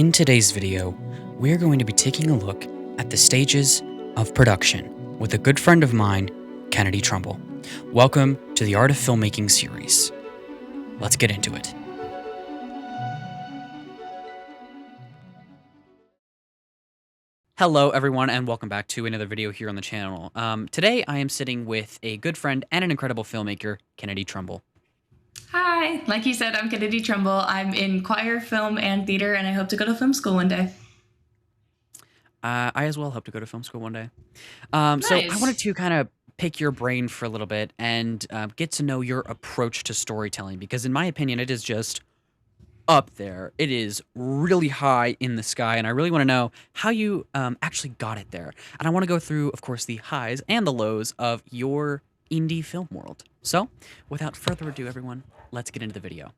In today's video, we're going to be taking a look at the stages of production with a good friend of mine, Kennedy Trumbull. Welcome to the Art of Filmmaking series. Let's get into it. Hello everyone and welcome back to another video here on the channel. Today I am sitting with a good friend and an incredible filmmaker, Kennedy Trumbull. Hi, like you said, I'm Kennedy Trumbull. I'm in choir, film, and theater, and I hope to go to film school one day. I as well hope to go to film school one day. So I wanted to kind of pick your brain for a little bit and get to know your approach to storytelling, because in my opinion, it is just up there. It is really high in the sky, and I really want to know how you actually got it there. And I want to go through, of course, the highs and the lows of your indie film world. So, without further ado, everyone, let's get into the video.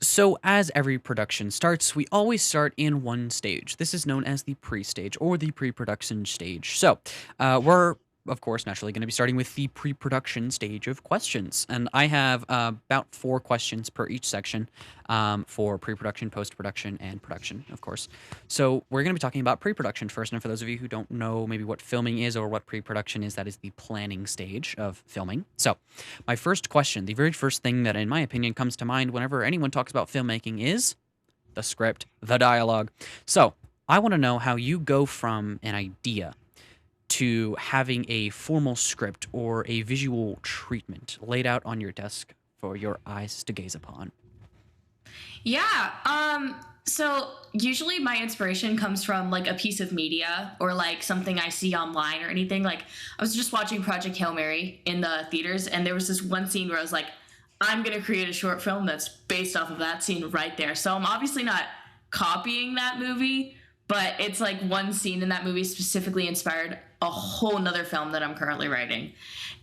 So, as every production starts, we always start in one stage. This is known as the pre-stage or the pre-production stage. So, we're of course, naturally going to be starting with the pre-production stage of questions. And I have about 4 questions per each section for pre-production, post-production, and production, of course. So we're going to be talking about pre-production first. And for those of you who don't know maybe what filming is or what pre-production is, that is the planning stage of filming. So my first question, the very first thing that in my opinion comes to mind whenever anyone talks about filmmaking is the script, the dialogue. So I want to know how you go from an idea to having a formal script or a visual treatment laid out on your desk for your eyes to gaze upon. Yeah. So usually my inspiration comes from like a piece of media or like something I see online or anything. Like I was just watching Project Hail Mary in the theaters, and there was this one scene where I was like, I'm going to create a short film that's based off of that scene right there. So I'm obviously not copying that movie, but it's like one scene in that movie specifically inspired a whole nother film that I'm currently writing.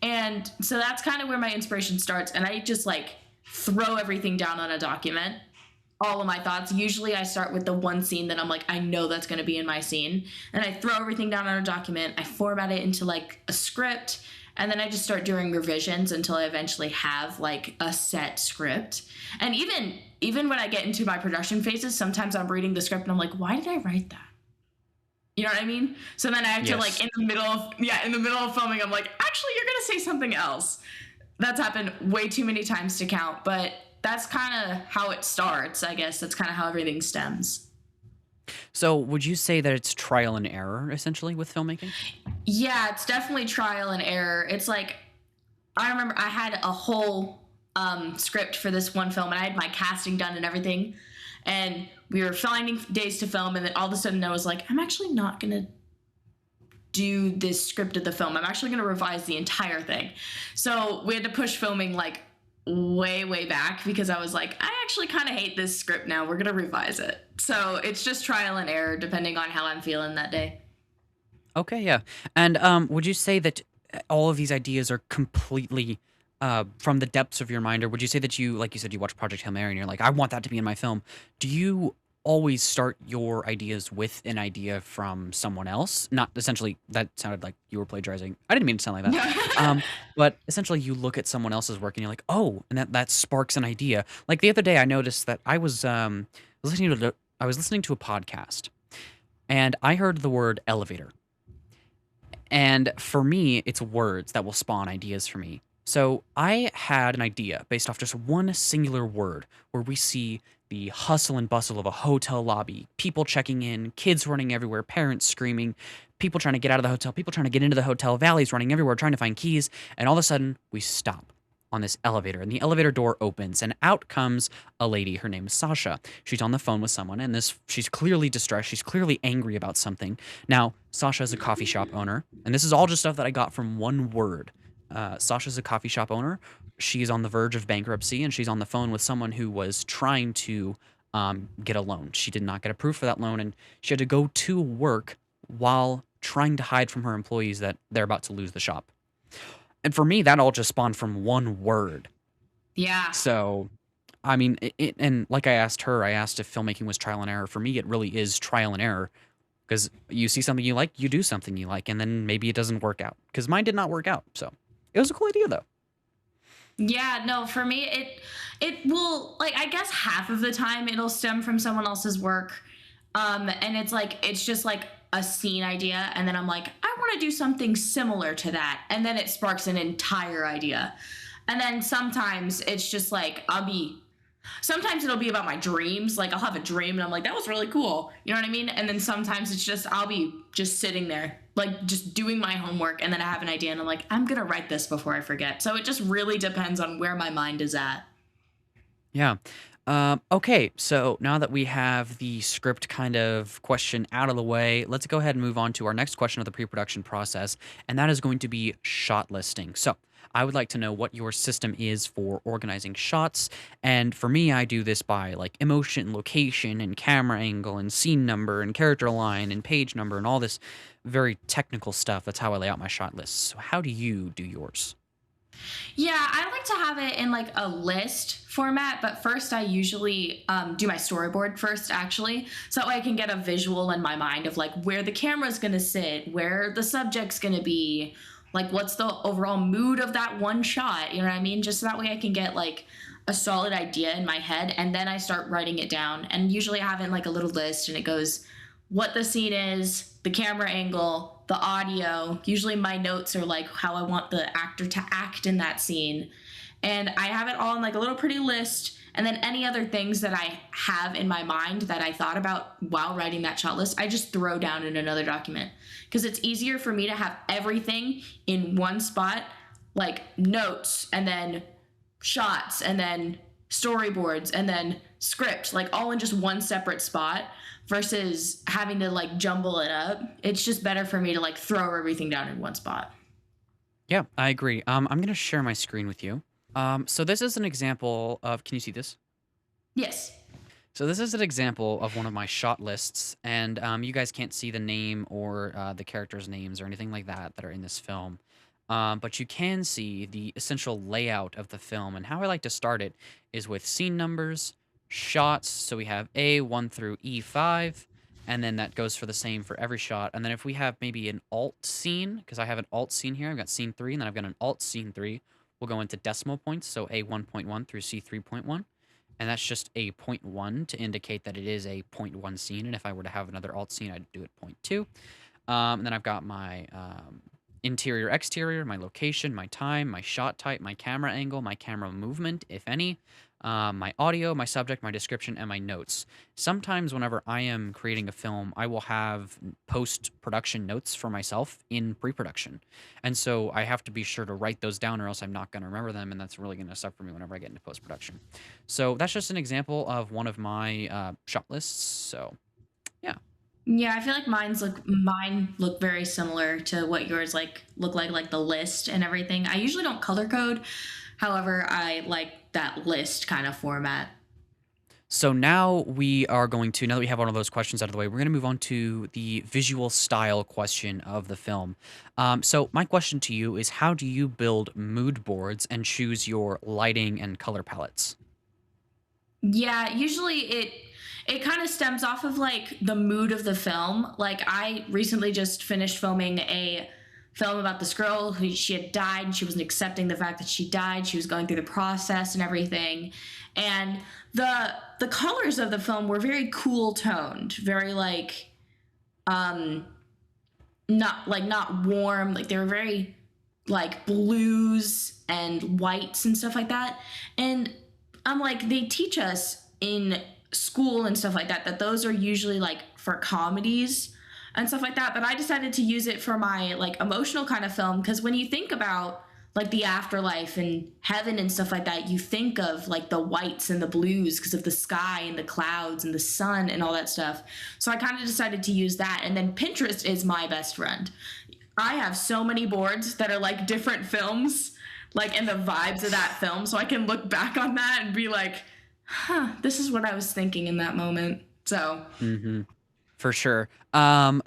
And so that's kind of where my inspiration starts. And I just like throw everything down on a document, all of my thoughts. Usually I start with the one scene that I'm like, I know that's going to be in my scene. And I throw everything down on a document. I format it into like a script. And then I just start doing revisions until I eventually have like a set script. And even when I get into my production phases, sometimes I'm reading the script and I'm like, why did I write that? You know what I mean? So then I have to like in the middle of filming, I'm like, actually, you're going to say something else. That's happened way too many times to count, but that's kind of how it starts, I guess. That's kind of how everything stems. So would you say that it's trial and error, essentially, with filmmaking? Yeah, it's definitely trial and error. It's like, I remember I had a whole script for this one film, and I had my casting done and everything. And we were finding days to film, and then all of a sudden I was like, I'm actually not going to do this script of the film. I'm actually going to revise the entire thing. So we had to push filming like way back because I was like, I actually kind of hate this script now. We're going to revise it. So it's just trial and error depending on how I'm feeling that day. Okay, yeah. And would you say that all of these ideas are completely from the depths of your mind, or would you say that you, like you said, you watch Project Hail Mary and you're like, I want that to be in my film? Do you always start your ideas with an idea from someone else? Not essentially, that sounded like you were plagiarizing. I didn't mean to sound like that. But essentially you look at someone else's work and you're like, oh, and that sparks an idea. Like the other day I noticed that I was listening to a podcast, and I heard the word elevator. And for me, it's words that will spawn ideas for me. So I had an idea based off just one singular word, where we see the hustle and bustle of a hotel lobby, people checking in, kids running everywhere, parents screaming, people trying to get out of the hotel, people trying to get into the hotel, valleys running everywhere, trying to find keys. And all of a sudden, we stop on this elevator, and the elevator door opens, and out comes a lady. Her name is Sasha. She's on the phone with someone, and she's clearly distressed. She's clearly angry about something. Now, Sasha is a coffee shop owner, and this is all just stuff that I got from one word. Sasha's a coffee shop owner. She's on the verge of bankruptcy, and she's on the phone with someone who was trying to get a loan. She did not get approved for that loan, and she had to go to work while trying to hide from her employees that they're about to lose the shop. And for me, that all just spawned from one word. Yeah. So, I mean, and like I asked if filmmaking was trial and error. For me, it really is trial and error, because you see something you like, you do something you like, and then maybe it doesn't work out. Because mine did not work out, so it was a cool idea, though. Yeah, no, for me it will, like, I guess half of the time it'll stem from someone else's work. And it's like it's just like a scene idea, and then I'm like, I want to do something similar to that, and then it sparks an entire idea. And then sometimes it's just like sometimes it'll be about my dreams. Like I'll have a dream and I'm like, that was really cool. You know what I mean? And then sometimes it's just I'll be just sitting there, like just doing my homework, and then I have an idea and I'm like, I'm gonna write this before I forget. So it just really depends on where my mind is at. Yeah. Okay, so now that we have the script kind of question out of the way, let's go ahead and move on to our next question of the pre-production process, and that is going to be shot listing. So I would like to know what your system is for organizing shots, and for me, I do this by like emotion, location, and camera angle, and scene number, and character line, and page number, and all this very technical stuff. That's how I lay out my shot lists. So how do you do yours? Yeah, I like to have it in like a list format, but first I usually do my storyboard first, actually. So that way I can get a visual in my mind of like where the camera's gonna sit, where the subject's gonna be, like what's the overall mood of that one shot, you know what I mean? Just so that way I can get like a solid idea in my head, and then I start writing it down. And usually I have it in like a little list, and it goes what the scene is, the camera angle, the audio. Usually my notes are like how I want the actor to act in that scene. And I have it all in like a little pretty list. And then any other things that I have in my mind that I thought about while writing that shot list, I just throw down in another document. Because it's easier for me to have everything in one spot, like notes and then shots and then storyboards and then script, like all in just one separate spot versus having to like jumble it up. It's just better for me to like throw everything down in one spot. Yeah, I agree. I'm gonna share my screen with you. So this is an example of. Can you see this? Yes. So this is an example of one of my shot lists, and you guys can't see the name or the characters' names or anything like that that are in this film. But you can see the essential layout of the film, and how I like to start it is with scene numbers, shots. So we have A1 through E5, and then that goes for the same for every shot. And then if we have maybe an alt scene, because I have an alt scene here, I've got scene 3, and then I've got an alt scene 3, we'll go into decimal points, so A1.1 through C3.1. And that's just a point 1 to indicate that it is a point 1 scene. And if I were to have another alt scene, I'd do it point 2. And then I've got my interior, exterior, my location, my time, my shot type, my camera angle, my camera movement, if any, my audio, my subject, my description, and my notes. Sometimes, whenever I am creating a film, I will have post production notes for myself in pre production. And so I have to be sure to write those down, or else I'm not going to remember them. And that's really going to suck for me whenever I get into post production. So that's just an example of one of my shot lists. So, yeah. Yeah, I feel like mine look very similar to what yours like the list and everything. I usually don't color code. However, I like that list kind of format. So now we are going to, now that we have one of those questions out of the way, we're going to move on to the visual style question of the film. So my question to you is, how do you build mood boards and choose your lighting and color palettes? Yeah, usually it kind of stems off of like the mood of the film. Like I recently just finished filming a film about this girl who she had died and she wasn't accepting the fact that she died. She was going through the process and everything. And the colors of the film were very cool toned, very like um not warm, like they were very like blues and whites and stuff like that. And I'm like, they teach us in school and stuff like that that those are usually like for comedies and stuff like that. But I decided to use it for my like emotional kind of film, because when you think about like the afterlife and heaven and stuff like that, you think of like the whites and the blues because of the sky and the clouds and the sun and all that stuff. So I kind of decided to use that. And then Pinterest is my best friend. I have so many boards that are like different films, like and the vibes of that film. So I can look back on that and be like, huh, this is what I was thinking in that moment. So Hmm. For sure.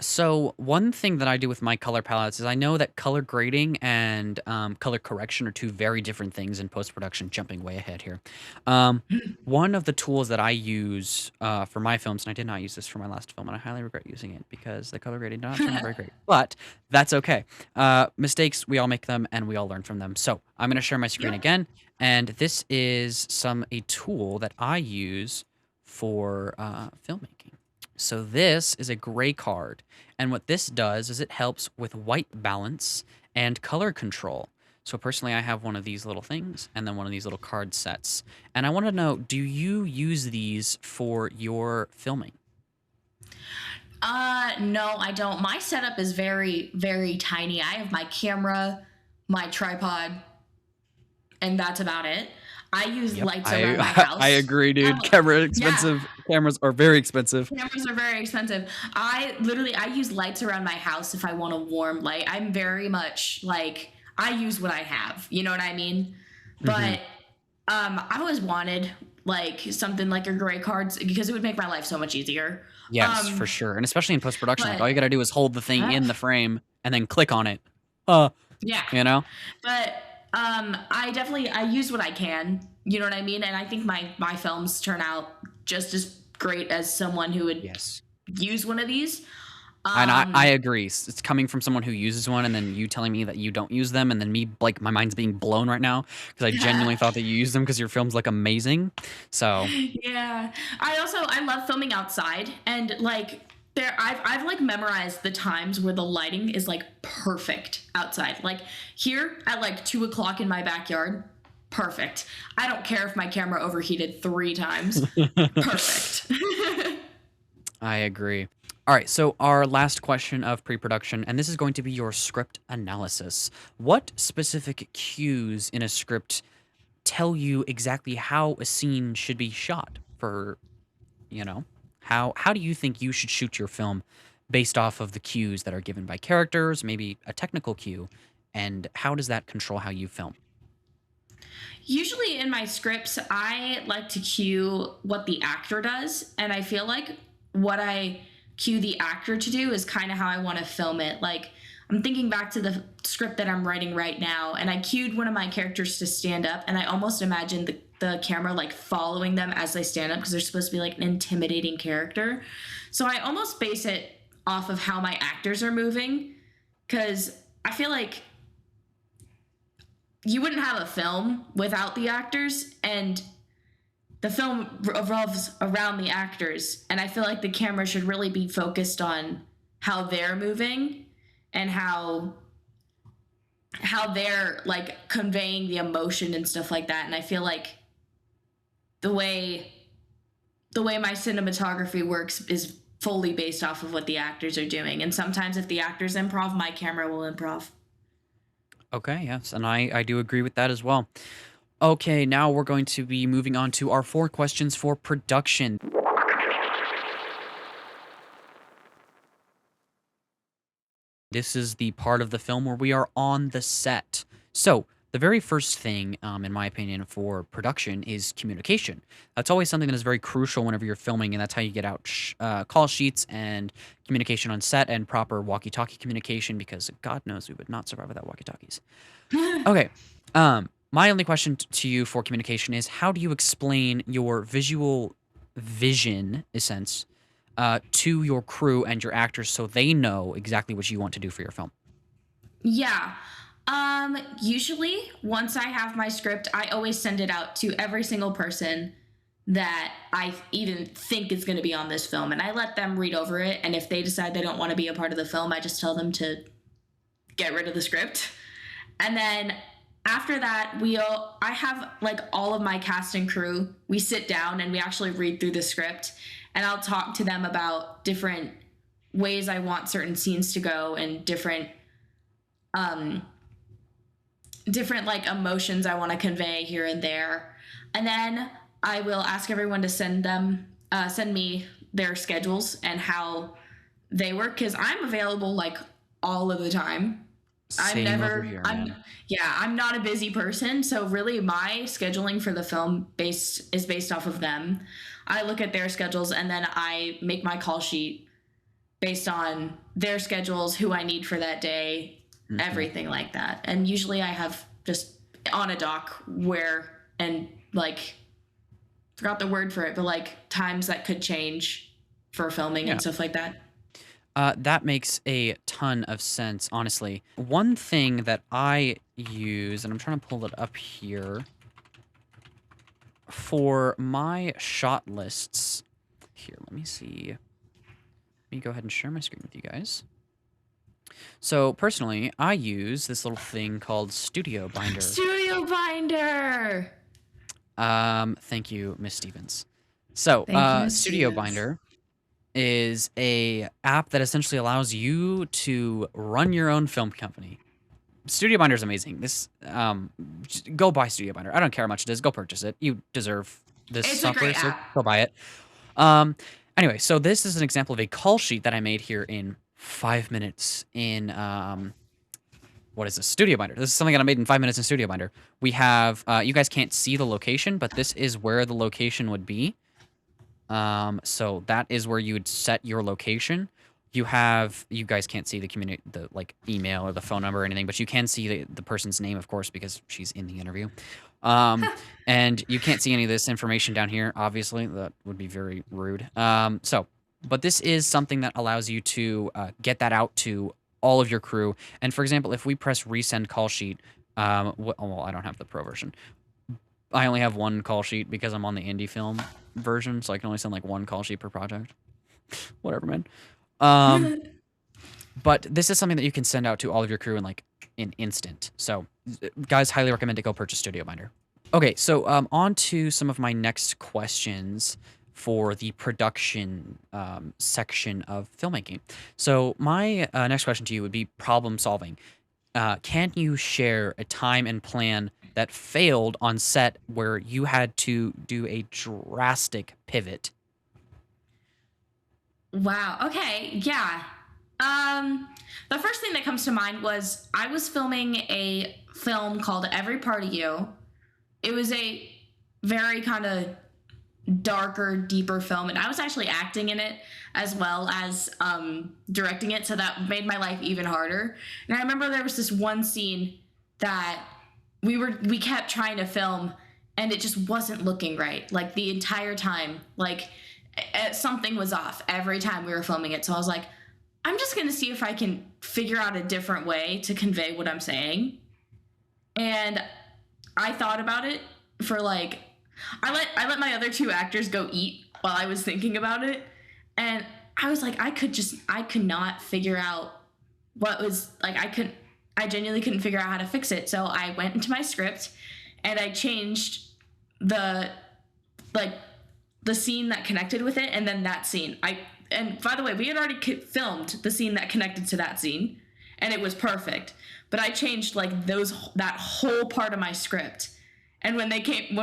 So one thing that I do with my color palettes is I know that color grading and color correction are two very different things in post production. Jumping way ahead here. Um, One of the tools that I use for my films, and I did not use this for my last film, and I highly regret using it because the color grading did not turn out very great. But that's okay. Mistakes, we all make them, and we all learn from them. So I'm going to share my screen Yep. again, and this is a tool that I use for filmmaking. So this is a gray card, and what this does is it helps with white balance and color control. So personally, I have one of these little things and then one of these little card sets. And I want to know, do you use these for your filming? No, I don't. My setup is very, very tiny. I have my camera, my tripod, and that's about it. I use Yep, lights around my I I house. agree, Um, dude. yeah, Cameras are very expensive. cameras are very expensive. I use lights around my house if I want a warm light. I'm very much like I use what I have. You know what I mean? Hmm. But I've always wanted like something like a gray cards because it would make my life so much easier. Yes, for Um, sure. And especially in post production, like but all you got to do is hold the thing uh, in the frame and then click on it. Uh, yeah, you know? but I definitely I use what I can. You know what I mean? And I think my films turn out just as great as someone who would Yes. use one of these. And I Um, agree. It's coming from someone who uses one, and then you telling me that you don't use them, and then me like my mind's being blown right now because I genuinely thought that you used them because your films look amazing. So yeah. I love filming outside and like I've like memorized the times where the lighting is like perfect outside. Like here at like 2 o'clock in my backyard, perfect. I don't care if my camera overheated 3 times. Perfect. I agree. All right, so our last question of pre-production, and this is going to be your script analysis. What specific cues in a script tell you exactly how a scene should be shot for, you know? How do you think you should shoot your film based off of the cues that are given by characters, maybe a technical cue, and how does that control how you film? Usually in my scripts, I like to cue what the actor does, and I feel like what I cue the actor to do is kind of how I want to film it. Like, I'm thinking back to the script that I'm writing right now, and I cued one of my characters to stand up, and I almost imagined the camera like following them as they stand up because they're supposed to be like an intimidating character. So I almost base it off of how my actors are moving because I feel like you wouldn't have a film without the actors, and the film revolves around the actors, and I feel like the camera should really be focused on how they're moving and how they're like conveying the emotion and stuff like that. And I feel like the way my cinematography works is fully based off of what the actors are doing, and sometimes if the actors improv, my camera will improv. Okay, yes, and I do agree with that as well. Okay, now we're going to be moving on to our 4 questions for production. This is the part of the film where we are on the set. So, the very first thing, in my opinion, for production is communication. That's always something that is very crucial whenever you're filming, and that's how you get out call sheets and communication on set and proper walkie talkie communication because God knows we would not survive without walkie talkies. Okay. My only question to you for communication is how do you explain your visual vision, in a sense, to your crew and your actors so they know exactly what you want to do for your film? Yeah. Usually once I have my script, I always send it out to every single person that I even think is going to be on this film, and I let them read over it, and if they decide they don't want to be a part of the film, I just tell them to get rid of the script. And then after that, I have like all of my cast and crew. We sit down and we actually read through the script, and I'll talk to them about different ways I want certain scenes to go and um different like emotions I want to convey here and there. And then I will ask everyone to send me their schedules and how they work because I'm available like all of the time. Same over here, I'm man. yeah, I'm not a busy person, so really my scheduling for the film based off of them. I look at their schedules and then I make my call sheet based on their schedules, who I need for that day, Hmm. everything like that. And usually I have just on a doc where, and like, forgot the word for it, but like times that could change for filming and Yeah. stuff like that. That makes a ton of sense, honestly. One thing that I use, and I'm trying to pull it up here, for my shot lists. Here, let me see. Let me go ahead and share my screen with you guys. So personally, I use this little thing called Studio Binder. Studio Binder. Thank you, Miss Stevens. So, Thank you, Miss Studio Stevens. Binder is a app that essentially allows you to run your own film company. Studio Binder is amazing. Just go buy Studio Binder. I don't care how much it is. Go purchase it. You deserve this It's a software, great so app. go buy it. Um, anyway, so this is an example of a call sheet that I made here in 5 minutes in what is this? Studio Binder. This is something that I made in 5 minutes in Studio Binder. We have you guys can't see the location, but this is where the location would be. So that is where you would set your location. You guys can't see the like email or the phone number or anything, but you can see the person's name, of course, because she's in the interview. Um, and you can't see any of this information down here, obviously. That would be very rude. But this is something that allows you to get that out to all of your crew. And for example, if we press resend call sheet, well, I don't have the pro version. I only have one call sheet because I'm on the indie film version, so I can only send like one call sheet per project. Whatever, man. Um, but this is something that you can send out to all of your crew in like an instant. So, guys, highly recommend to go purchase Studio Binder. Okay, so on to some of my next questions for the production section of filmmaking. So, my next question to you would be problem solving. Can you share a time and plan that failed on set where you had to do a drastic pivot? Wow. Okay. Yeah. Um, the first thing that comes to mind was I was filming a film called Every Part of You. It was a very kind of darker, deeper film, and I was actually acting in it as well as directing it, so that made my life even harder. And I remember there was this one scene that we kept trying to film, and it just wasn't looking right, like the entire time. Like something was off every time we were filming it. So I was like, I'm just gonna see if I can figure out a different way to convey what I'm saying. And I thought about it for like, I let my other two actors go eat while I was thinking about it, and I was like, I could not figure out what was like. I genuinely couldn't figure out how to fix it. So I went into my script and I changed the like the scene that connected with it, and then that scene. And by the way, we had already filmed the scene that connected to that scene, and it was perfect. But I changed like that whole part of my script. And when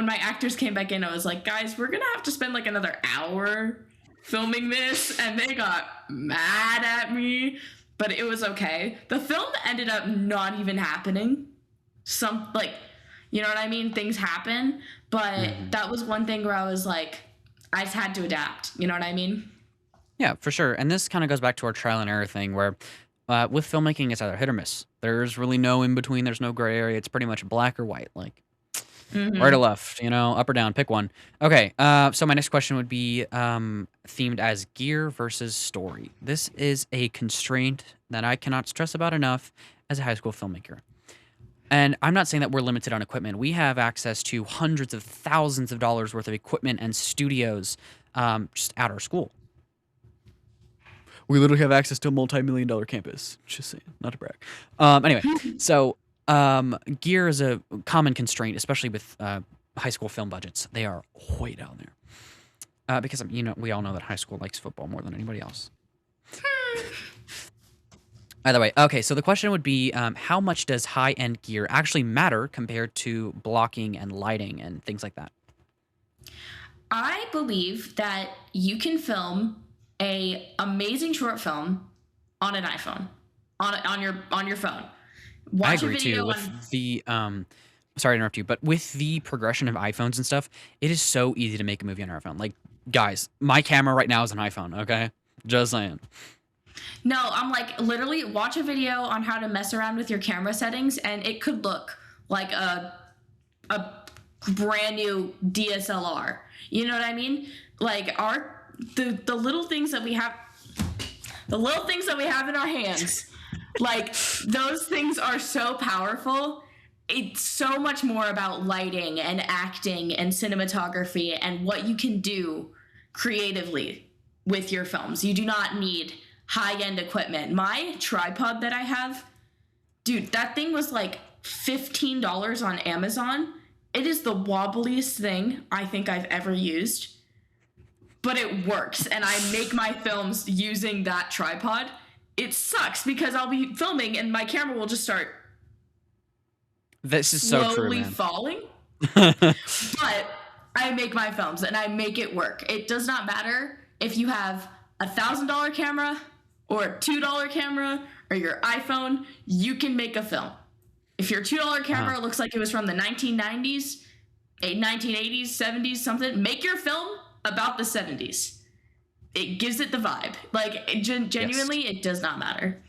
my actors came back in, I was like, guys, we're gonna have to spend like another hour filming this, and they got mad at me. But it was okay. The film ended up not even happening. Some like, you know what I mean? Things happen, but Mhm. that was one thing where I was like, I just had to adapt. You know what I mean? Yeah, for sure. And this kind of goes back to our trial and error thing where with filmmaking, it's either hit or miss. There's really no in between, there's no gray area. It's pretty much black or white, like right or Mm-hmm. left, up or down, pick one. Okay, so my next question would be themed as gear versus story. This is a constraint that I cannot stress about enough as a high school filmmaker. And I'm not saying that we're limited on equipment. We have access to hundreds of thousands of dollars worth of equipment and studios just at our school. We literally have access to a multi-million-dollar campus. Just saying, not to brag. Anyway, so gear is a common constraint, especially with high school film budgets. They are way down there because we all know that high school likes football more than anybody else. Either way, okay. So the question would be, how much does high-end gear actually matter compared to blocking and lighting and things like that? I believe that you can film a amazing short film on an iPhone, on your phone. I Watch a agree too. video With on. the sorry to interrupt you, but with the progression of iPhones and stuff, it is so easy to make a movie on our phone. Like, guys, my camera right now is an iPhone. Okay, just saying. No, I'm like literally watch a video on how to mess around with your camera settings, and it could look like a brand new DSLR. You know what I mean? Like the little things that we have, the little things that we have in our hands, like those things are so powerful. It's so much more about lighting and acting and cinematography and what you can do creatively with your films. You do not need high-end equipment. My tripod that I have, dude, that thing was like $15 on Amazon. It is the wobbliest thing I think I've ever used, but it works, and I make my films using that tripod. It sucks because I'll be filming and my camera will just start This is so true, slowly man. falling, but I make my films and I make it work. It does not matter if you have $1,000 camera or a $2 camera or your iPhone, you can make a film. If your $2 Uh, camera looks like it was from the 1990s, 1980s, 70s, something, make your film about the 70s. It gives it the vibe. Like, yes. genuinely, it does not matter.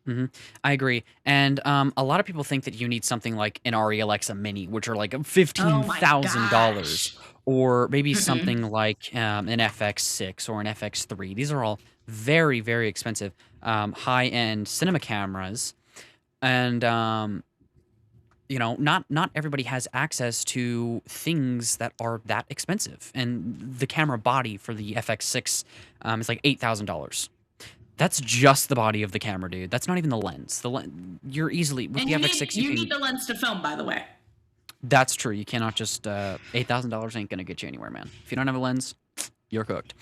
hmm I agree. And a lot of people think that you need something like an RE Alexa Mini, which are like Oh my $15,000, gosh. or maybe Mm-mm. something like an FX6 or an FX3. These are all very, very expensive, high-end cinema cameras, and not everybody has access to things that are that expensive. And the camera body for the FX6 is like $8,000. That's just the body of the camera, dude. That's not even the lens. You're easily with And the you need FX6. You you need can. the lens to film, by the way. That's true. You cannot just $8,000 ain't gonna get you anywhere, man. If you don't have a lens, you're cooked.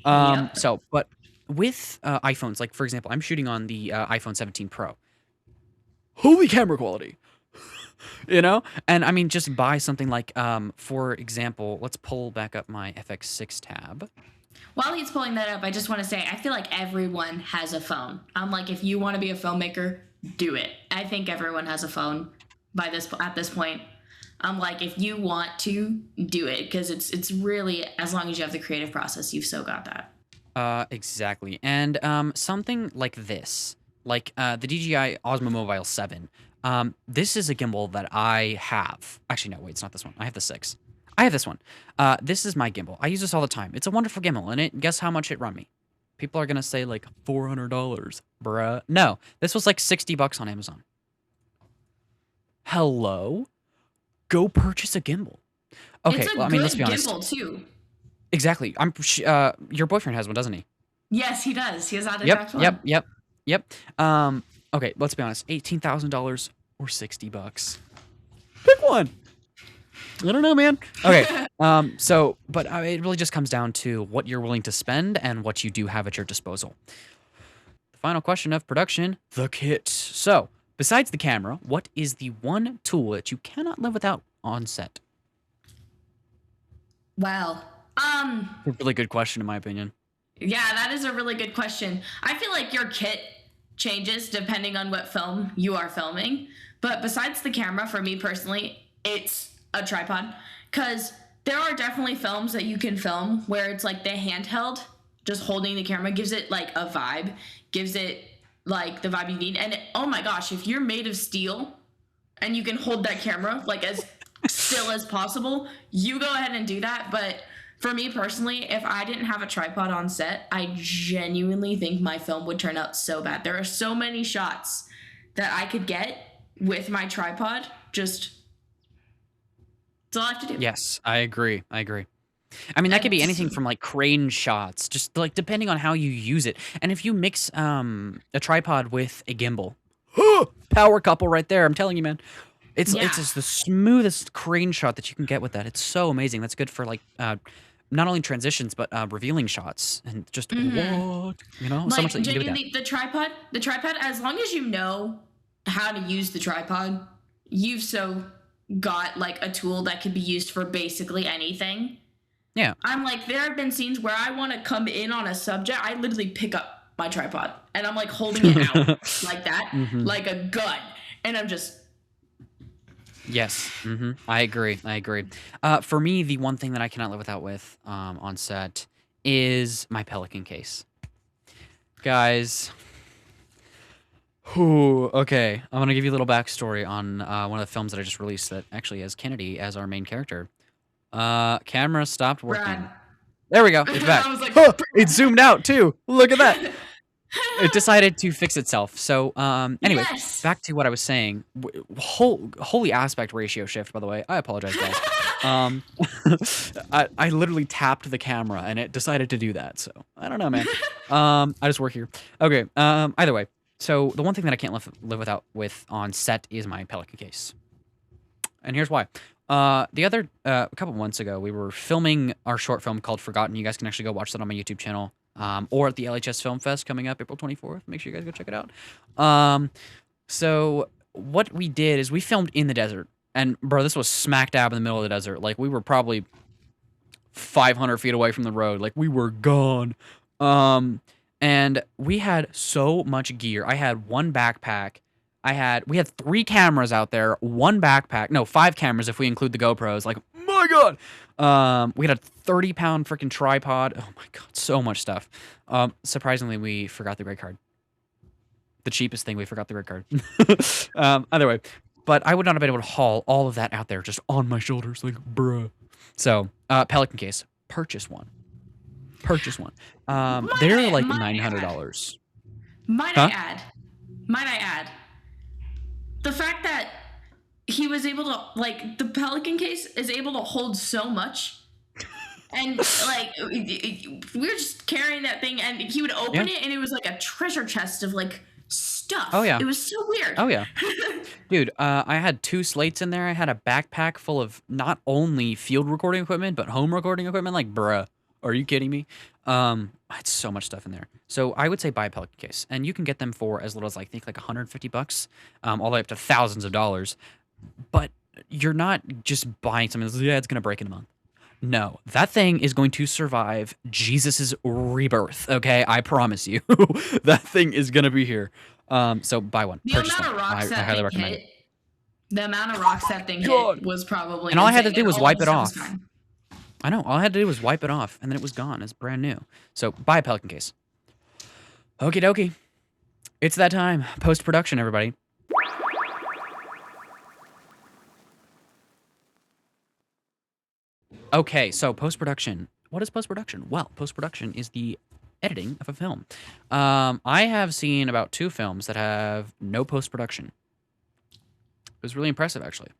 Yep. But with iPhones, like for example, I'm shooting on the iPhone 17 Pro. Holy camera quality, And I mean, just buy something like, for example, let's pull back up my FX6 tab. While he's pulling that up, I just want to say I feel like everyone has a phone. I'm like, if you want to be a filmmaker, do it. I think everyone has a phone at this point. I'm like, if you want to do it, because it's really, as long as you have the creative process, you've so got that. Exactly. And something like this, like the DJI Osmo Mobile 7. This is a gimbal that I have. Actually, no, wait, it's not this one. I have the 6. I have this one. This is my gimbal. I use this all the time. It's a wonderful gimbal, and guess how much it run me? People are gonna say like $400, bruh. No, this was like $60 on Amazon. Hello? Go purchase a gimbal. It's Okay, a well, I mean, let's good be honest. gimbal too. Exactly. Your boyfriend has one, doesn't he? Yes, he does. He has that Yep, exact yep, one. yep, yep. Okay, let's be honest. $18,000 or $60. Pick one. I don't know, man. Okay. But it really just comes down to what you're willing to spend and what you do have at your disposal. The final question of production, the kit. So, besides the camera, what is the one tool that you cannot live without on set? Wow. A really good question, in my opinion. Yeah, that is a really good question. I feel like your kit changes depending on what film you are filming. But besides the camera, for me personally, it's a tripod. Because there are definitely films that you can film where it's like the handheld, just holding the camera, gives it like a vibe, gives it like the vibe you need. And oh my gosh, if you're made of steel and you can hold that camera like as still as possible, you go ahead and do that. But for me personally, if I didn't have a tripod on set, I genuinely think my film would turn out so bad. There are so many shots that I could get with my tripod. Just that's all I have to do. Yes, I agree. I agree. I mean, that could be That's, anything from like crane shots, just like depending on how you use it. And if you mix a tripod with a gimbal, power couple right there. I'm telling you, man. It's yeah. just the smoothest crane shot that you can get with that. It's so amazing. That's good for like not only transitions but revealing shots and just Mm-hmm. what so much Like that you can do with that. genuinely, the tripod. As long as you know how to use the tripod, you've so got like a tool that could be used for basically anything. Yeah. I'm like, there have been scenes where I want to come in on a subject. I literally pick up my tripod and I'm like holding it out like that, hmm like a gun, and I'm just Yes. I agree. I agree. For me, the one thing that I cannot live without with on set is my Pelican case. Guys. Whew, okay, I'm gonna give you a little backstory on one of the films that I just released that actually has Kennedy as our main character. Camera stopped Brad. working. There we go. It's back. I was like, Huh, it zoomed out too. Look at that. It decided to fix itself. So, anyways, yes. back to what I was saying. Holy aspect ratio shift, by the way. I apologize, guys. Um, I literally tapped the camera and it decided to do that. So I don't know, man. I just work here. Okay. Either way. So the one thing that I can't live without with on set is my Pelican case, and here's why. The other a couple months ago, we were filming our short film called Forgotten. You guys can actually go watch that on my YouTube channel, or at the LHS Film Fest coming up April 24th. Make sure you guys go check it out. So what we did is we filmed in the desert, and bro, this was smack dab in the middle of the desert. Like we were probably 500 feet away from the road. Like we were gone. And we had so much gear. I had one backpack. We had 3 cameras out there, one backpack. No, 5 cameras if we include the GoPros. Like, my God. We had a 30-pound freaking tripod. Oh my God, so much stuff. Surprisingly, we forgot the red card. The cheapest thing, we forgot the red card. Either way, but I would not have been able to haul all of that out there just on my shoulders, like, bruh. So, Pelican case, purchase one. Purchase one. They're like $900. Might Huh? I add? Might I add? The fact that he was able to, like, the Pelican case is able to hold so much. And, like, we were just carrying that thing, and he would open Yeah. it, and it was like a treasure chest of, like, stuff. Oh, yeah. It was so weird. Oh, yeah. Dude, I had 2 slates in there. I had a backpack full of not only field recording equipment, but home recording equipment. Like, bruh, are you kidding me? I had so much stuff in there. So I would say buy a Pelican case, and you can get them for as little as I think like $150, all the way up to thousands of dollars. But you're not just buying something that's, yeah, it's gonna break in a month. No, that thing is going to survive Jesus's rebirth. Okay, I promise you, that thing is gonna be here. So buy one, The purchase amount one. of rocks I that highly thing recommend hit, it. the amount of rocks that thing God. hit was probably And all I had to insane, do was and all wipe the it stuff was off. fine. I know. All I had to do was wipe it off, and then it was gone. It's brand new. So buy a Pelican case. Okie dokie. It's that time. Post production, everybody. Okay, so post production. What is post production? Well, post production is the editing of a film. I have seen about 2 films that have no post production. It was really impressive, actually.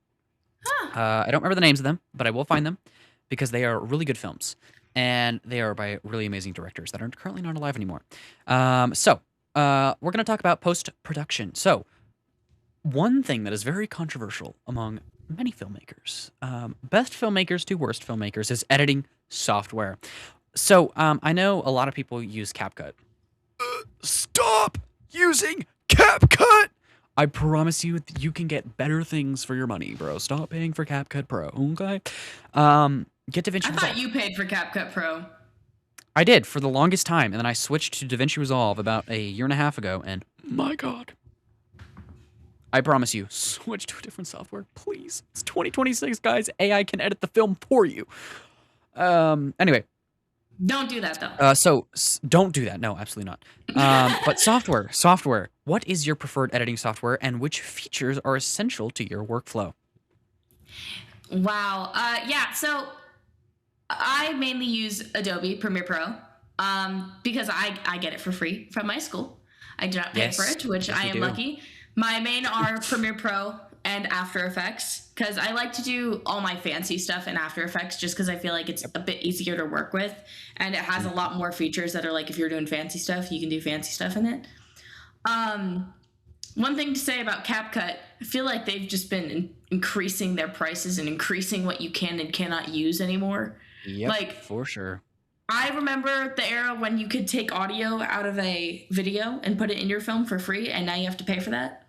I don't remember the names of them, but I will find them because they are really good films. And they are by really amazing directors that are currently not alive anymore. We're going to talk about post-production. So, one thing that is very controversial among many filmmakers, best filmmakers to worst filmmakers, is editing software. So, I know a lot of people use CapCut. Stop using CapCut! I promise you, you can get better things for your money, bro. Stop paying for CapCut Pro, okay? Get DaVinci I Resolve. thought you paid for CapCut Pro. I did for the longest time, and then I switched to DaVinci Resolve about a year and a half ago, and my God. I promise you, switch to a different software, please. It's 2026, guys. AI can edit the film for you. Anyway, Don't do that though. don't do that. No, absolutely not. But software. What is your preferred editing software, and which features are essential to your workflow? Wow. Yeah. So I mainly use Adobe Premiere Pro because I get it for free from my school. I do not pay for Yes, it, which yes, I you am do. lucky. My main are Premiere Pro and After Effects because I like to do all my fancy stuff in After Effects just because I feel like it's a bit easier to work with and it has a lot more features that are like if you're doing fancy stuff, you can do fancy stuff in it. One thing to say about CapCut, I feel like they've just been increasing their prices and increasing what you can and cannot use anymore. Yep, Like, for sure. I remember the era when you could take audio out of a video and put it in your film for free, and now you have to pay for that.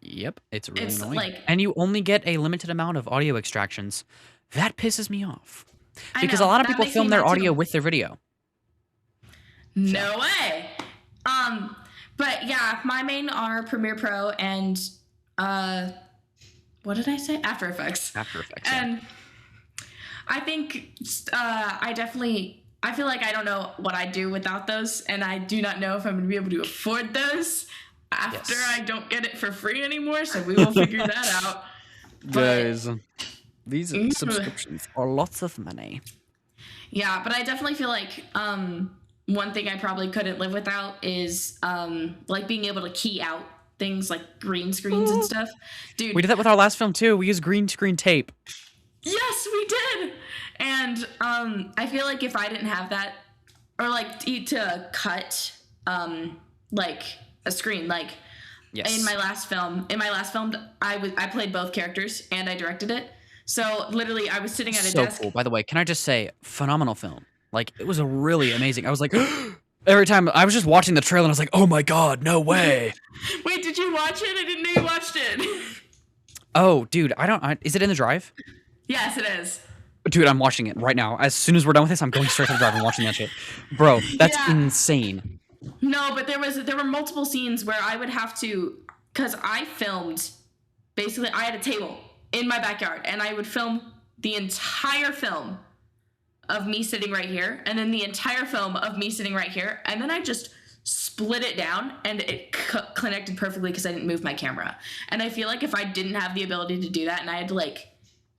Yep, it's really It's annoying. like, And you only get a limited amount of audio extractions. That pisses me off. I Because know, a lot of that people makes me film their mad audio too. with their video. No way. But yeah, my main are Premiere Pro and what did I say? After Effects. After Effects. Yeah. And I think I definitely I feel like I don't know what I'd do without those, and I do not know if I'm going to be able to afford those after Yes. I don't get it for free anymore. So we will figure that out. But Guys, these subscriptions are lots of money. yeah, but I definitely feel like one thing I probably couldn't live without is like being able to key out things like green screens and stuff. Dude, We did that with our last film too. We used green screen tape. yes, we did. And I feel like if I didn't have that, or like to cut like a screen, like Yes. in my last film, I played both characters and I directed it. So literally, I was sitting at a So desk. cool. By the way, can I just say, phenomenal film. Like, it was a really amazing. I was like, every time I was just watching the trailer and I was like, oh my God, no way. Wait, did you watch it? I didn't know you watched it. Oh, dude, is it in the drive? Yes, it is. Dude, I'm watching it right now. As soon as we're done with this, I'm going straight to the drive and watching that shit. Bro, that's Yeah. insane. No, but there were multiple scenes where I would have to, because I filmed, basically I had a table in my backyard and I would film the entire film of me sitting right here and then the entire film of me sitting right here, and then I just split it down and it connected perfectly because I didn't move my camera. And I feel like if I didn't have the ability to do that and I had to like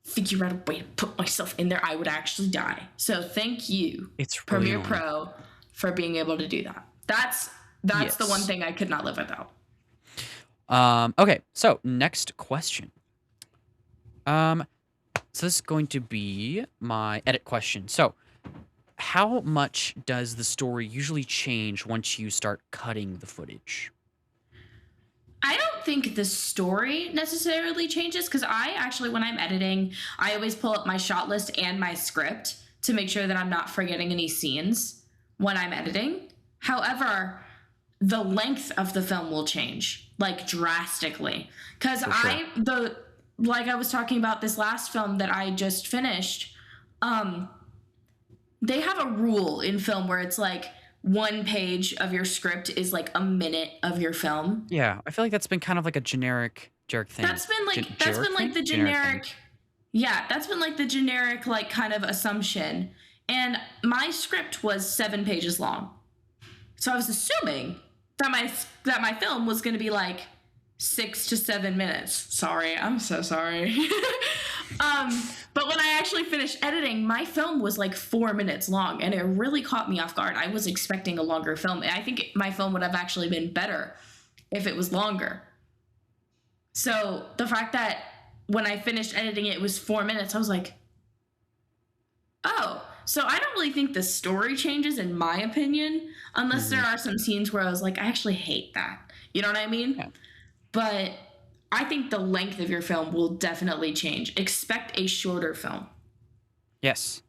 figure out a way to put myself in there, I would actually die. So thank you, It's really Premiere annoying. Pro, for being able to do that. That's the one Yes. thing I could not live without. Okay, so next question. So this is going to be my edit question. So, how much does the story usually change once you start cutting the footage? I don't think the story necessarily changes because I actually, when I'm editing, I always pull up my shot list and my script to make sure that I'm not forgetting any scenes when I'm editing. However, the length of the film will change like drastically because For sure. like I was talking about this last film that I just finished. They have a rule in film where it's like one page of your script is like a minute of your film. Yeah, I feel like that's been kind of like a generic thing. That's been like the Generic thing. generic. Yeah, that's been like the generic like kind of assumption. And my script was 7 pages long. So I was assuming that my film was going to be like 6 to 7 minutes. Sorry, I'm so sorry. But when I actually finished editing, my film was like 4 minutes long, and it really caught me off guard. I was expecting a longer film, and I think my film would have actually been better if it was longer. So the fact that when I finished editing it was 4 minutes, I was like, oh. So I don't really think the story changes, in my opinion, unless there are some scenes where I was like, I actually hate that. You know what I mean? Yeah. But I think the length of your film will definitely change. Expect a shorter film. Yes.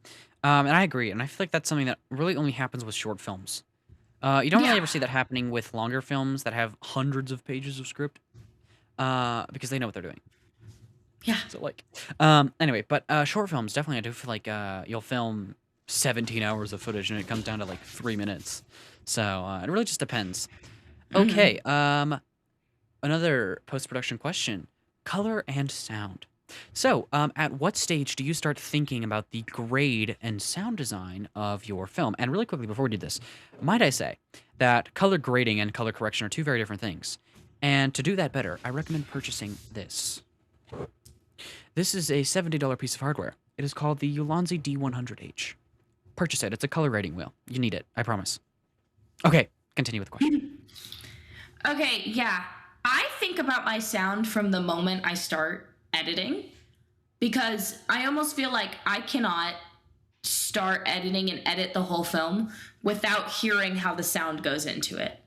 And I agree. And I feel like that's something that really only happens with short films. You don't really Yeah. ever see that happening with longer films that have hundreds of pages of script because they know what they're doing. Yeah. So, like, anyway, but short films, definitely, I do feel like you'll film 17 hours of footage and it comes down to like 3 minutes. So, it really just depends. Okay. Another post-production question: color and sound. So, at what stage do you start thinking about the grade and sound design of your film? And really quickly, before we do this, might I say that color grading and color correction are two very different things. And to do that better, I recommend purchasing this. This is a $70 piece of hardware. It is called the Ulanzi D100H. Purchase it. It's a color grading wheel. You need it. I promise. Okay, continue with the question. Okay, yeah. I think about my sound from the moment I start editing because I almost feel like I cannot start editing and edit the whole film without hearing how the sound goes into it.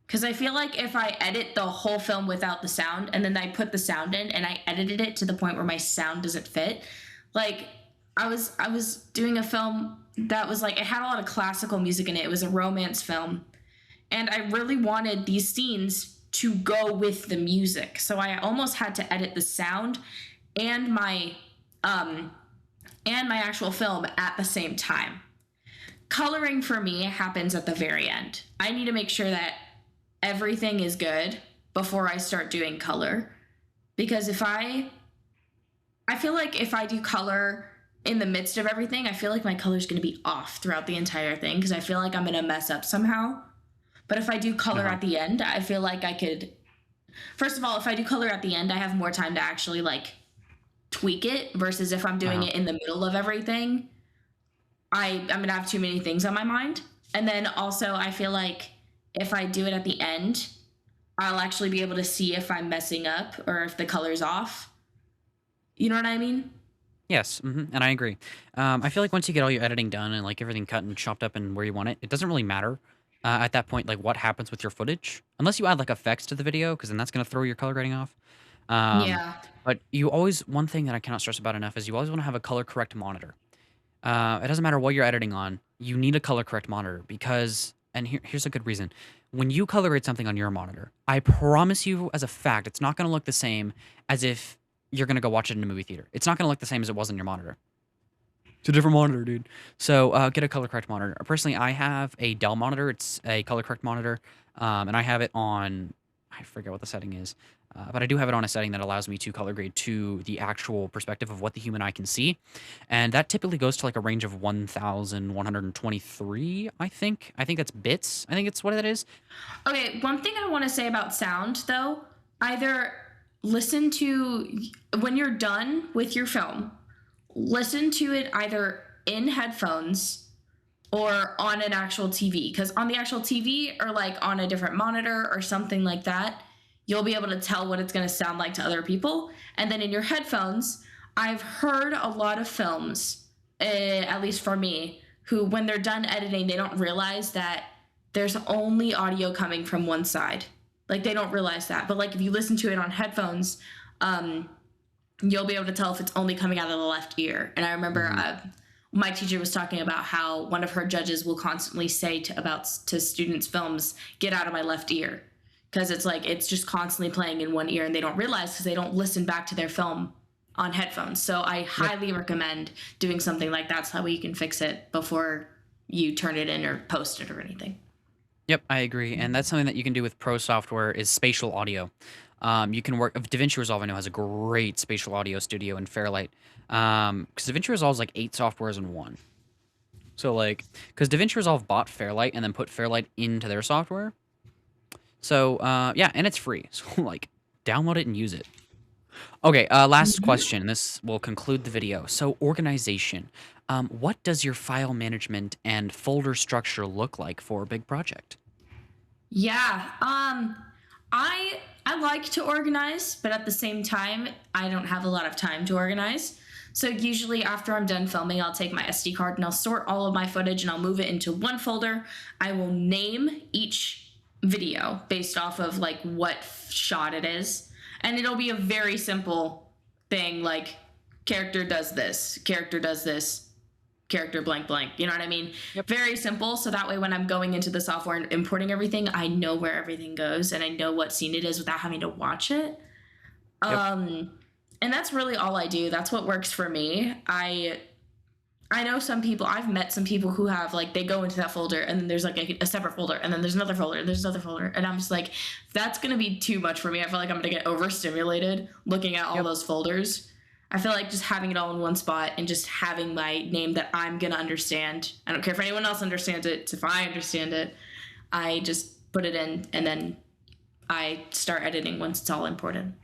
Because I feel like if I edit the whole film without the sound and then I put the sound in and I edited it to the point where my sound doesn't fit, like I was doing a film that was like, it had a lot of classical music in it. It was a romance film. And I really wanted these scenes to go with the music. So I almost had to edit the sound and my actual film at the same time. Coloring for me happens at the very end. I need to make sure that everything is good before I start doing color. Because I feel like if I do color in the midst of everything, I feel like my color's going to be off throughout the entire thing because I feel like I'm going to mess up somehow. But if I do color Uh-huh. at the end, I feel like I could. First of all, if I do color at the end, I have more time to actually like tweak it versus if I'm doing Uh-huh. it in the middle of everything, I'm gonna have too many things on my mind. And then also, I feel like if I do it at the end, I'll actually be able to see if I'm messing up or if the color's off. You know what I mean? Yes, and I agree. I feel like once you get all your editing done and like everything cut and chopped up and where you want it, it doesn't really matter at that point like what happens with your footage, unless you add like effects to the video, because then that's gonna throw your color grading off. Um, Yeah. but you always one thing that I cannot stress about enough is you always want to have a color correct monitor. It doesn't matter what you're editing on, you need a color correct monitor because, and here's a good reason. When you color grade something on your monitor, I promise you as a fact, it's not going to look the same as if you're going to go watch it in a movie theater. It's not going to look the same as it was on your monitor. It's a different monitor, dude. So get a color correct monitor. Personally, I have a Dell monitor. It's a color correct monitor, and I have it on. I forget what the setting is, but I do have it on a setting that allows me to color grade to the actual perspective of what the human eye can see, and that typically goes to like a range of 1,123. I think. I think that's bits. I think it's what it is. Okay, one thing I want to say about sound though, either listen to when you're done with your film, listen to it either in headphones or on an actual TV. Because on the actual TV or like on a different monitor or something like that, you'll be able to tell what it's going to sound like to other people. And then in your headphones, I've heard a lot of films, at least for me, who when they're done editing, they don't realize that there's only audio coming from one side. Like they don't realize that. But like if you listen to it on headphones, um, you'll be able to tell if it's only coming out of the left ear. And I remember Mhm. my teacher was talking about how one of her judges will constantly say to students' films, "Get out of my left ear," because it's like it's just constantly playing in one ear, and they don't realize because they don't listen back to their film on headphones. So I Yep. highly recommend doing something like that so that way you can fix it before you turn it in or post it or anything. Yep, I agree, and that's something that you can do with pro software is spatial audio. You can work. DaVinci Resolve I know has a great spatial audio studio in Fairlight. Because DaVinci Resolve is like 8 softwares in one. So like, because DaVinci Resolve bought Fairlight and then put Fairlight into their software. So yeah, and it's free. So like, download it and use it. Okay, last question. This will conclude the video. So organization. What does your file management and folder structure look like for a big project? Yeah. I like to organize, but at the same time, I don't have a lot of time to organize. So usually after I'm done filming, I'll take my SD card and I'll sort all of my footage and I'll move it into one folder. I will name each video based off of like what shot it is. And it'll be a very simple thing like character does this, character blank blank. You know what I mean? Yep. Very simple. So that way, when I'm going into the software and importing everything, I know where everything goes and I know what scene it is without having to watch it. Yep. And that's really all I do. That's what works for me. I know some people. I've met some people who have like they go into that folder and then there's like a separate folder and then there's another folder and there's another folder and I'm just like that's gonna be too much for me. I feel like I'm gonna get overstimulated looking at all Yep. those folders. I feel like just having it all in one spot and just having my name that I'm gonna understand. I don't care if anyone else understands it. If I understand it, I just put it in and then I start editing once it's all imported.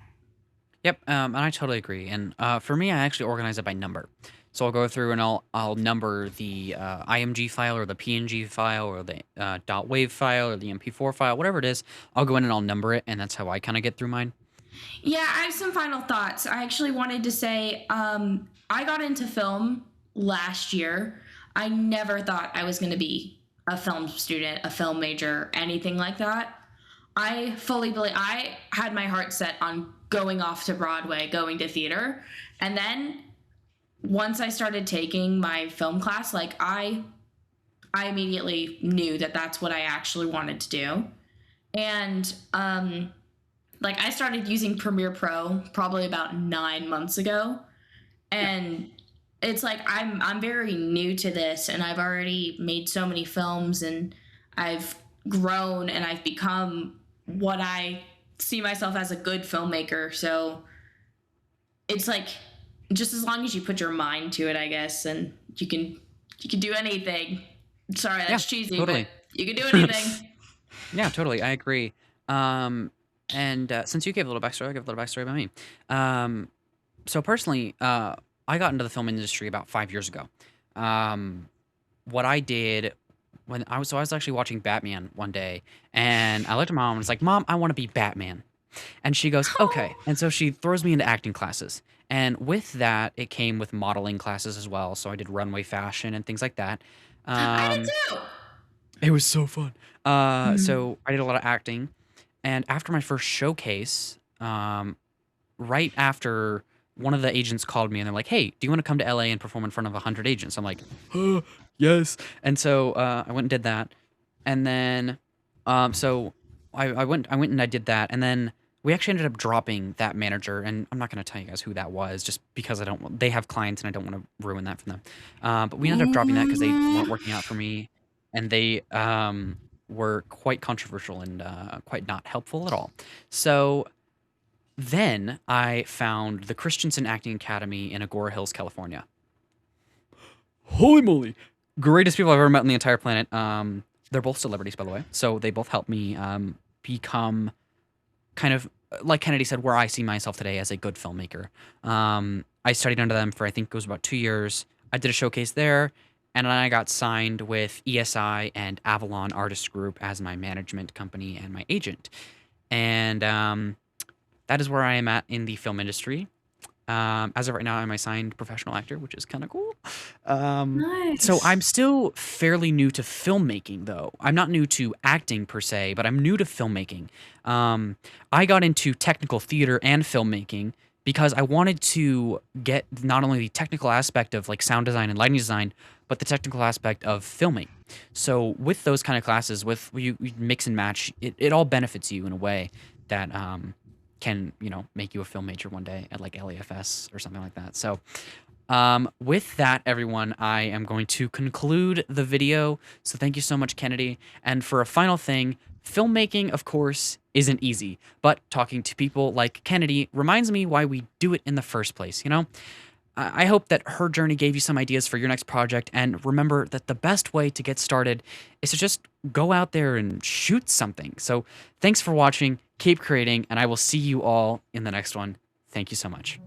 Yep, and I totally agree. And for me, I actually organize it by number. So I'll go through and I'll number the IMG file or the PNG file or the .wav file or the MP4 file, whatever it is. I'll go in and I'll number it, and that's how I kind of get through mine. Yeah, I have some final thoughts. I actually wanted to say I got into film last year. I never thought I was going to be a film student, a film major, anything like that. I fully believe I had my heart set on going off to Broadway, going to theater. And then once I started taking my film class, like I immediately knew that that's what I actually wanted to do. And like I started using Premiere Pro probably about 9 months ago, Yeah. and it's like I'm very new to this, and I've already made so many films, and I've grown, and I've become what I see myself as a good filmmaker. So it's like just as long as you put your mind to it, I guess, and you can do anything. Sorry, Yeah, that's cheesy, but totally. you can do anything. Yeah, totally. I agree. Um, and since you gave a little backstory, I'll give a little backstory about me. Um, so personally, I got into the film industry about 5 years ago. Um, what I did when I was actually watching Batman one day, and I looked at my mom and was like, "Mom, I want to be Batman." And she goes, "Okay." And so she throws me into acting classes. And with that, it came with modeling classes as well. So I did runway fashion and things like that. I Um, did too. it was so fun. Mhm. So I did a lot of acting. And after my first showcase, right after one of the agents called me and they're like, "Hey, do you want to come to LA and perform in front of 100 agents?" I'm like, yes. And so I went and did that. And then, so I went and I did that. And then we actually ended up dropping that manager. And I'm not going to tell you guys who that was just because I don't, they have clients and I don't want to ruin that for them. But we ended up dropping that because they weren't working out for me. And they were quite controversial and quite not helpful at all. So then I found the Christensen Acting Academy in Agora Hills, California. Holy moly! Greatest people I've ever met on the entire planet. They're both celebrities, by the way. So they both helped me become kind of like Kennedy said, where I see myself today as a good filmmaker. I studied under them for I think it was about 2 years. I did a showcase there, and then I got signed with ESI and Avalon Artist Group as my management company and my agent. And that is where I am at in the film industry. As of right now, I'm a signed professional actor, which is kind of cool. So Nice. I'm still fairly new to filmmaking, though. I'm not new to acting per se, but I'm new to filmmaking. Um, I got into technical theater and filmmaking because I wanted to get not only the technical aspect of like sound design and lighting design, but the technical aspect of filming. So with those kind of classes, with you mix and match, it all benefits you in a way that can make you a film major one day at like LAFS or something like that. So with that, everyone, I am going to conclude the video. So thank you so much, Kennedy. And for a final thing, filmmaking, of course, isn't easy, but talking to people like Kennedy reminds me why we do it in the first place. I hope that her journey gave you some ideas for your next project. And remember that the best way to get started is to just go out there and shoot something. So thanks for watching. Keep creating, and I will see you all in the next one. Thank you so much.